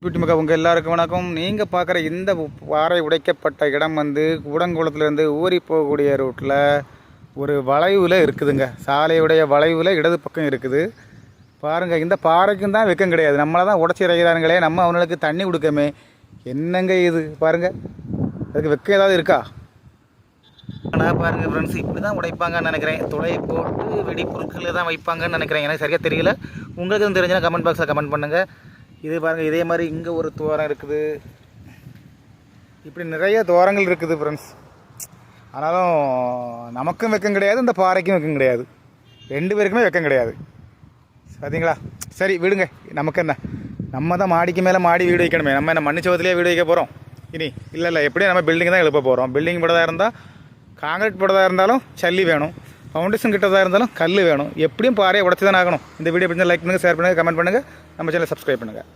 வீட்டுமக்கா உங்கள் எல்லாருக்கும் வணக்கம். நீங்கள் பார்க்குற இந்த பாறை உடைக்கப்பட்ட இடம் வந்து கூடங்குளத்துலேருந்து ஊறி போகக்கூடிய ரூட்டில் ஒரு வளைவில் இருக்குதுங்க. சாலையுடைய வளைவில் இடது பக்கம் இருக்குது பாருங்கள். இந்த பாறைக்கும் தான் வெக்கம் கிடையாது, நம்மளை தான் உடச்சி இறக்கிறாங்களே, நம்ம அவங்களுக்கு தண்ணி கொடுக்கமே. என்னங்க இது பாருங்கள், அதுக்கு வெக்கம் ஏதாவது இருக்கா? ஆனால் பாருங்கள் ஃப்ரெண்ட்ஸ், இப்படி தான் உடைப்பாங்கன்னு நினைக்கிறேன். துளை போட்டு வெடிப்பொருட்களை தான் வைப்பாங்கன்னு நினைக்கிறேன். எனக்கு சரியாக தெரியல. உங்களுக்கு தெரிஞ்சுன்னா கமெண்ட் பாக்ஸில் கமெண்ட் பண்ணுங்கள். இது பாருங்கள், இதே மாதிரி இங்கே ஒரு துவாரம் இருக்குது. இப்படி நிறைய துவாரங்கள் இருக்குது ஃப்ரெண்ட்ஸ். ஆனாலும் நமக்கும் வெக்கம் கிடையாது, இந்த பாறைக்கும் வெக்கம் கிடையாது, ரெண்டு பேருக்குமே வெக்கம் கிடையாது. சரிங்களா? சரி விடுங்க, நமக்கு என்ன, நம்ம தான் மாடிக்கு மேலே மாடி வீடு வைக்கணுமே. நம்ம என்ன மண்ணுச்சவத்துலேயே வீடு வைக்க போகிறோம் இனி? இல்லை, எப்படியும் நம்ம பில்டிங் தான் எழுப்ப போகிறோம். பில்டிங் போட்டதாக இருந்தால், காங்கிரீட் போட்டதாக இருந்தாலும் சல்லி வேணும், ஃபவுண்டேஷன் கிட்டதாக இருந்தாலும் கல் வேணும். எப்படியும் பாறையை உடச்சி தான் ஆகணும். இந்த வீடியோ பிடிச்சா லைக் பண்ணுங்கள், ஷேர் பண்ணுங்கள், கமெண்ட் பண்ணுங்கள், நம்ம சேனலை சப்ஸ்கிரைப் பண்ணுங்கள்.